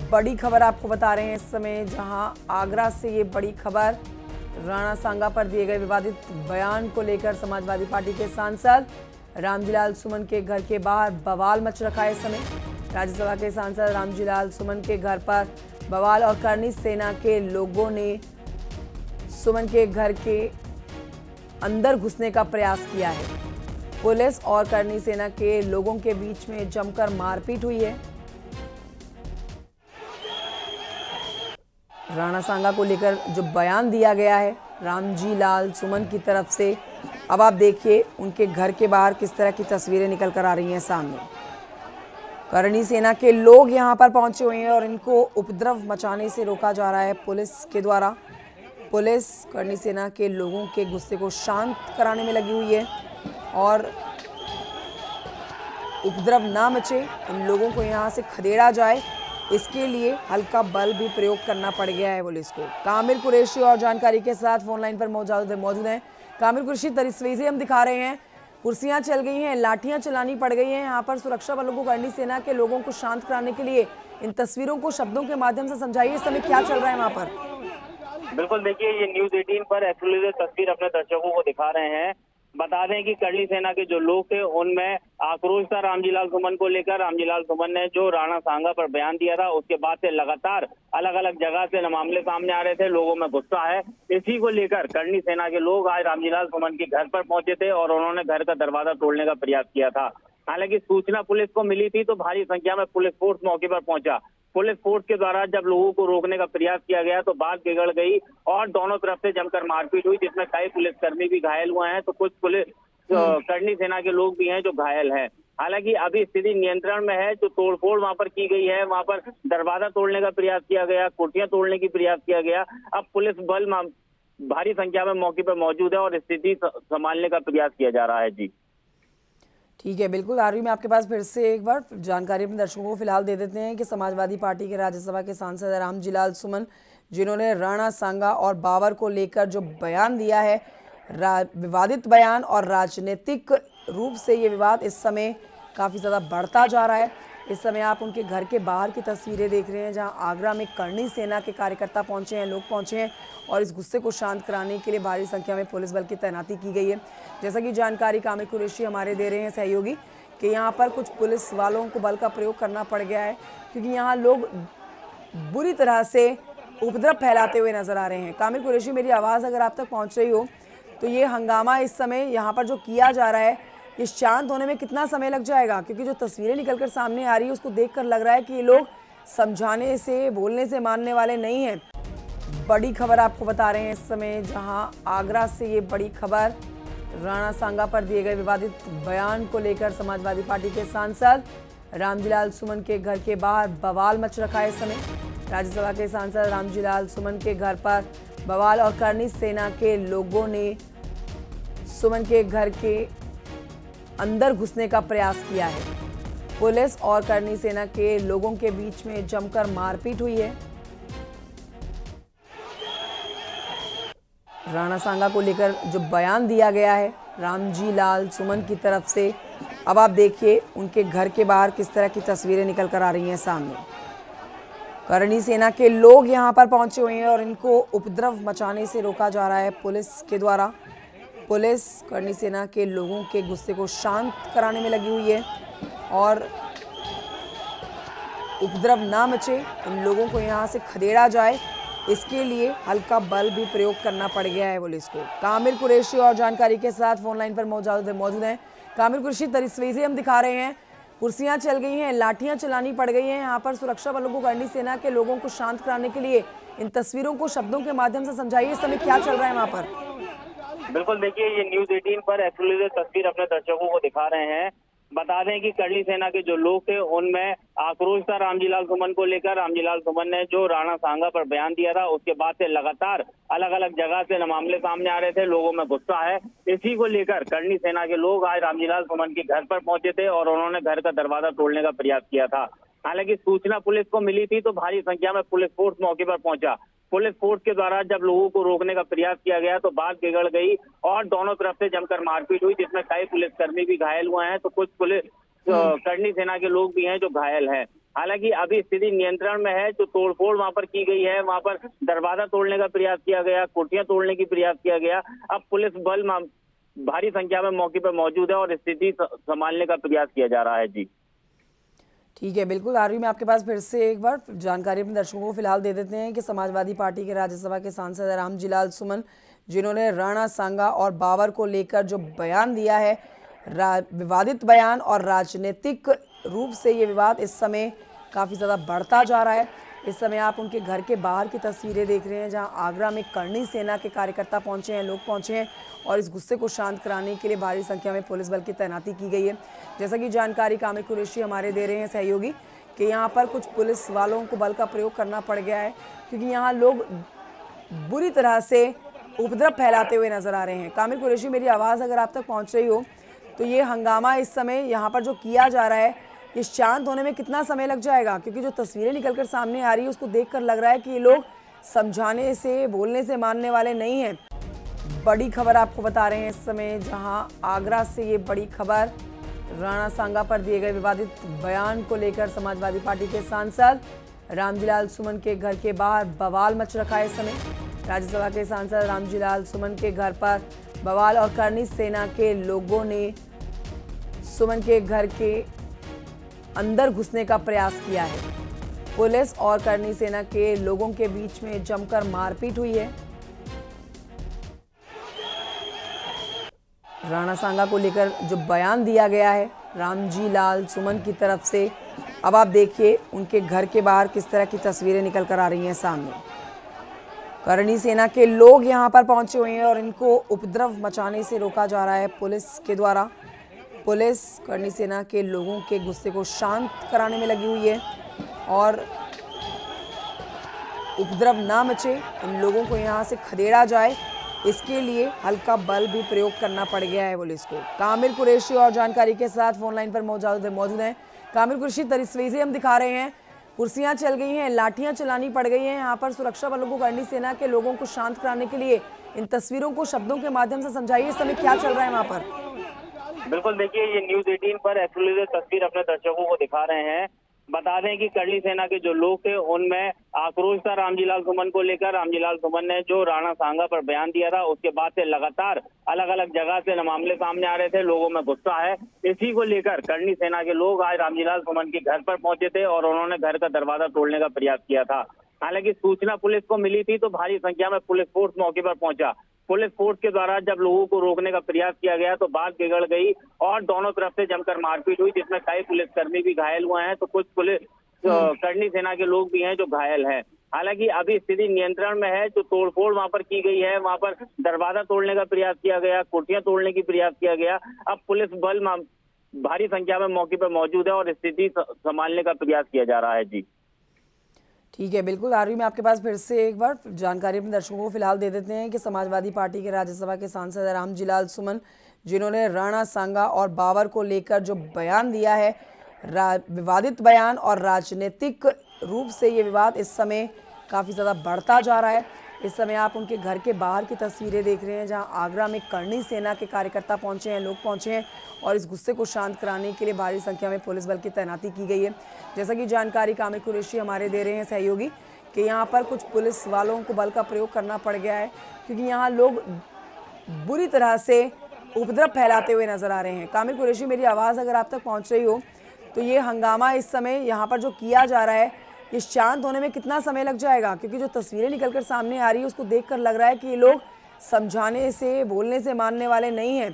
बड़ी खबर आपको बता रहे हैं इस समय, जहां आगरा से ये बड़ी खबर। राणा सांगा पर दिए गए विवादित बयान को लेकर समाजवादी पार्टी के सांसद रामजीलाल सुमन के घर के बाहर बवाल मच रखा है इस समय। राज्यसभा के सांसद रामजीलाल सुमन के घर पर बवाल और करनी सेना के लोगों ने सुमन के घर के अंदर घुसने का प्रयास किया है। पुलिस और करनी सेना के लोगों के बीच में जमकर मारपीट हुई है। राणा सांगा को लेकर जो बयान दिया गया है रामजीलाल सुमन की तरफ से, अब आप देखिए उनके घर के बाहर किस तरह की तस्वीरें निकल कर आ रही हैं सामने। करनी सेना के लोग यहां पर पहुंचे हुए हैं और इनको उपद्रव मचाने से रोका जा रहा है पुलिस के द्वारा। पुलिस करनी सेना के लोगों के गुस्से को शांत कराने में लगी हुई है और उपद्रव ना मचे, इन लोगों को यहां से खदेड़ा जाए, इसके लिए हल्का बल भी प्रयोग करना पड़ गया है पुलिस को। कामिर कुरैशी और जानकारी के साथ फोन लाइन पर मौजूद हैं। कामिर कुरैशी, तस्वीरें हम दिखा रहे हैं, कुर्सियां चल गई हैं, लाठियां चलानी पड़ गई हैं यहाँ पर सुरक्षा बलों को। करनी सेना के लोगों को शांत कराने के लिए इन तस्वीरों को शब्दों के माध्यम से समझाइए, इस समय क्या चल रहा है वहाँ पर। बिल्कुल, देखिए ये न्यूज 18 पर एक्सक्लूसिव तस्वीर अपने दर्शकों को दिखा रहे हैं। बता दें कि करनी सेना के जो लोग थे उनमें आक्रोश था रामजीलाल सुमन को लेकर। रामजीलाल सुमन ने जो राणा सांगा पर बयान दिया था, उसके बाद से लगातार अलग अलग जगह से मामले सामने आ रहे थे, लोगों में गुस्सा है। इसी को लेकर करनी सेना के लोग आज रामजीलाल सुमन के घर पर पहुंचे थे और उन्होंने घर का दरवाजा तोड़ने का प्रयास किया था। हालांकि सूचना पुलिस को मिली थी तो भारी संख्या में पुलिस फोर्स मौके पर पहुंचा। पुलिस फोर्स के द्वारा जब लोगों को रोकने का प्रयास किया गया तो बात बिगड़ गई और दोनों तरफ से जमकर मारपीट हुई, जिसमें कई पुलिसकर्मी भी घायल हुए हैं तो कुछ पुलिस करनी सेना के लोग भी हैं जो घायल हैं। हालांकि अभी स्थिति नियंत्रण में है। जो तोड़फोड़ वहां पर की गई है, वहां पर दरवाजा तोड़ने का प्रयास किया गया, कुर्सियां तोड़ने की प्रयास किया गया। अब पुलिस बल भारी संख्या में मौके पर मौजूद है और स्थिति संभालने का प्रयास किया जा रहा है। जी ठीक है, बिल्कुल आरवी, मैं आपके पास फिर से एक बार जानकारी अपने दर्शकों को फिलहाल दे देते हैं कि समाजवादी पार्टी के राज्यसभा के सांसद रामजीलाल सुमन, जिन्होंने राणा सांगा और बाबर को लेकर जो बयान दिया है, विवादित बयान और राजनीतिक रूप से ये विवाद इस समय काफ़ी ज़्यादा बढ़ता जा रहा है। इस समय आप उनके घर के बाहर की तस्वीरें देख रहे हैं, जहां आगरा में करनी सेना के कार्यकर्ता पहुंचे हैं, लोग पहुंचे हैं और इस गुस्से को शांत कराने के लिए भारी संख्या में पुलिस बल की तैनाती की गई है। जैसा कि जानकारी कामिर कुरैशी हमारे दे रहे हैं सहयोगी, कि यहाँ पर कुछ पुलिस वालों को बल का प्रयोग करना पड़ गया है, क्योंकि यहाँ लोग बुरी तरह से उपद्रव फैलाते हुए नजर आ रहे हैं। कामिर कुरैशी, मेरी आवाज़ अगर आप तक पहुँच रही हो तो ये हंगामा इस समय यहाँ पर जो किया जा रहा है, ये शांत होने में कितना समय लग जाएगा? क्योंकि जो तस्वीरें निकलकर सामने आ रही है उसको देखकर लग रहा है कि ये लोग समझाने से, बोलने से मानने वाले नहीं हैं। बड़ी खबर आपको बता रहे हैं इस समय, जहां आगरा से ये बड़ी खबर। राणा सांगा पर दिए गए विवादित बयान को लेकर समाजवादी पार्टी के सांसद रामजीलाल सुमन के घर के बाहर बवाल मच रखा है इस समय। राज्यसभा के सांसद रामजीलाल सुमन के घर पर बवाल और करनी सेना के लोगों ने सुमन के घर के अंदर घुसने का प्रयास किया है। पुलिस और करनी सेना के लोगों के बीच में जमकर मारपीट हुई है। राणा सांगा को लेकर जो बयान दिया गया है रामजीलाल सुमन की तरफ से, अब आप देखिए उनके घर के बाहर किस तरह की तस्वीरें निकल कर आ रही हैं सामने। करनी सेना के लोग यहां पर पहुंचे हुए हैं और इनको उपद्रव मचाने से रोका जा रहा है पुलिस के द्वारा। पुलिस करनी सेना के लोगों के गुस्से को शांत कराने में लगी हुई है और उपद्रव ना मचे, इन लोगों को यहां से खदेड़ा जाए, इसके लिए हल्का बल भी प्रयोग करना पड़ गया है पुलिस को। कामिर कुरैशी और जानकारी के साथ फोन लाइन पर मौजूद हैं। कामिर कुरैशी, तस्वीरें हम दिखा रहे हैं, कुर्सियां चल गई हैं, लाठियां चलानी पड़ गई हैं यहाँ पर सुरक्षा बलों को। करनी सेना के लोगों को शांत कराने के लिए इन तस्वीरों को शब्दों के माध्यम से समझाइए, इस समय क्या चल रहा है वहाँ पर। बिल्कुल, देखिए ये न्यूज 18 पर एक्सक्लूसिव तस्वीर अपने दर्शकों को दिखा रहे हैं। बता दें कि करनी सेना के जो लोग थे उनमें आक्रोश था रामजीलाल सुमन को लेकर। रामजीलाल सुमन ने जो राणा सांगा पर बयान दिया था, उसके बाद से लगातार अलग अलग जगह से मामले सामने आ रहे थे, लोगों में गुस्सा है। इसी को लेकर करनी सेना के लोग आज रामजीलाल सुमन के घर पर पहुंचे थे और उन्होंने घर का दरवाजा तोड़ने का प्रयास किया था। हालांकि सूचना पुलिस को मिली थी तो भारी संख्या में पुलिस फोर्स मौके पर पहुंचा। पुलिस फोर्स के द्वारा जब लोगों को रोकने का प्रयास किया गया तो बात बिगड़ गई और दोनों तरफ से जमकर मारपीट हुई, जिसमें कई पुलिसकर्मी भी घायल हुए हैं तो कुछ पुलिस करनी सेना के लोग भी हैं जो घायल हैं। हालांकि अभी स्थिति नियंत्रण में है। जो तोड़फोड़ वहां पर की गई है, वहां पर दरवाजा तोड़ने का प्रयास किया गया, कुर्सियां तोड़ने की प्रयास किया गया। अब पुलिस बल भारी संख्या में मौके पर मौजूद है और स्थिति संभालने का प्रयास किया जा रहा है। जी ठीक है, बिल्कुल आ रही मैं आपके पास फिर से एक बार जानकारी अपने दर्शकों को फिलहाल दे देते हैं कि समाजवादी पार्टी के राज्यसभा के सांसद रामजीलाल सुमन, जिन्होंने राणा सांगा और बाबर को लेकर जो बयान दिया है, विवादित बयान और राजनीतिक रूप से ये विवाद इस समय काफ़ी ज़्यादा बढ़ता जा रहा है। इस समय आप उनके घर के बाहर की तस्वीरें देख रहे हैं, जहां आगरा में करणी सेना के कार्यकर्ता पहुंचे हैं, लोग पहुंचे हैं और इस गुस्से को शांत कराने के लिए भारी संख्या में पुलिस बल की तैनाती की गई है। जैसा कि जानकारी कामिल कुरैशी हमारे दे रहे हैं सहयोगी कि यहाँ पर कुछ पुलिस वालों को बल का प्रयोग करना पड़ गया है, क्योंकि यहाँ लोग बुरी तरह से उपद्रव फैलाते हुए नजर आ रहे हैं। कामिल कुरैशी, मेरी आवाज़ अगर आप तक पहुँच रही हो तो ये हंगामा इस समय यहाँ पर जो किया जा रहा है, ये शांत होने में कितना समय लग जाएगा? क्योंकि जो तस्वीरें निकलकर सामने आ रही है उसको देखकर लग रहा है कि ये लोग समझाने से, बोलने से मानने वाले नहीं हैं। बड़ी खबर आपको बता रहे हैं इस समय, जहां आगरा से ये बड़ी खबर, राणा सांगा पर दिए गए विवादित बयान को लेकर समाजवादी पार्टी के सांसद रामजीलाल सुमन के घर के बाहर बवाल मच रखा है। इस समय राज्यसभा के सांसद रामजीलाल सुमन के घर पर बवाल और करणी सेना के लोगों ने सुमन के घर के अंदर घुसने का प्रयास किया है। पुलिस और करणी सेना के लोगों के बीच में जमकर मारपीट हुई है। राणा सांगा को लेकर जो बयान दिया गया है रामजीलाल सुमन की तरफ से, अब आप देखिए उनके घर के बाहर किस तरह की तस्वीरें निकल कर आ रही हैं सामने। करणी सेना के लोग यहां पर पहुंचे हुए हैं और इनको उपद्रव मचाने से रोका जा रहा है पुलिस के द्वारा। पुलिस करणी सेना के लोगों के गुस्से को शांत कराने में लगी हुई है और उपद्रव ना मचे, इन लोगों को यहाँ से खदेड़ा जाए, इसके लिए हल्का बल भी प्रयोग करना पड़ गया है पुलिस को। कामिल कुरैशी और जानकारी के साथ फोन लाइन पर मौजूद हैं। कामिल कुरैशी, तस्वीरें हम दिखा रहे हैं, कुर्सियां चल गई हैं, लाठियां चलानी पड़ गई हैं यहाँ पर सुरक्षा बलों को, करणी सेना के लोगों को शांत कराने के लिए। इन तस्वीरों को शब्दों के माध्यम से समझाइए, इस समय क्या चल रहा है वहाँ पर? बिल्कुल, देखिए ये न्यूज 18 पर एक्सक्लूसिव तस्वीर अपने दर्शकों को दिखा रहे हैं। बता दें कि करणी सेना के जो लोग थे उनमें आक्रोश था रामजीलाल सुमन को लेकर। रामजीलाल सुमन ने जो राणा सांगा पर बयान दिया था, उसके बाद से लगातार अलग अलग जगह से मामले सामने आ रहे थे, लोगों में गुस्सा है। इसी को लेकर करणी सेना के लोग आज रामजीलाल सुमन के घर पर पहुंचे थे और उन्होंने घर का दरवाजा तोड़ने का प्रयास किया था। हालांकि सूचना पुलिस को मिली थी तो भारी संख्या में पुलिस फोर्स मौके पर पहुंचा। पुलिस फोर्स के द्वारा जब लोगों को रोकने का प्रयास किया गया तो बात बिगड़ गई और दोनों तरफ से जमकर मारपीट हुई, जिसमें कई पुलिसकर्मी भी घायल हुए हैं, तो कुछ पुलिस करणी सेना के लोग भी हैं जो घायल हैं। हालांकि अभी स्थिति नियंत्रण में है। जो तोड़फोड़ वहां पर की गई है, वहां पर दरवाजा तोड़ने का प्रयास किया गया, कुर्सियां तोड़ने की प्रयास किया गया। अब पुलिस बल भारी संख्या में मौके पर मौजूद है और स्थिति संभालने का प्रयास किया जा रहा है। जी ठीक है, बिल्कुल आ रही मैं आपके पास फिर से एक बार जानकारी अपने दर्शकों को फिलहाल दे देते हैं कि समाजवादी पार्टी के राज्यसभा के सांसद रामजीलाल सुमन, जिन्होंने राणा सांगा और बाबर को लेकर जो बयान दिया है, विवादित बयान और राजनीतिक रूप से ये विवाद इस समय काफ़ी ज़्यादा बढ़ता जा रहा है। इस समय आप उनके घर के बाहर की तस्वीरें देख रहे हैं, जहां आगरा में करणी सेना के कार्यकर्ता पहुंचे हैं, लोग पहुंचे हैं और इस गुस्से को शांत कराने के लिए भारी संख्या में पुलिस बल की तैनाती की गई है। जैसा कि जानकारी कामिल कुरैशी हमारे दे रहे हैं सहयोगी कि यहाँ पर कुछ पुलिस वालों को बल का प्रयोग करना पड़ गया है, क्योंकि यहाँ लोग बुरी तरह से उपद्रव फैलाते हुए नजर आ रहे हैं। कामिल कुरैशी, मेरी आवाज़ अगर आप तक पहुँच रही हो तो ये हंगामा इस समय यहाँ पर जो किया जा रहा है, ये शांत होने में कितना समय लग जाएगा? क्योंकि जो तस्वीरें निकलकर सामने आ रही है उसको देखकर लग रहा है कि ये लोग समझाने से, बोलने से मानने वाले नहीं हैं।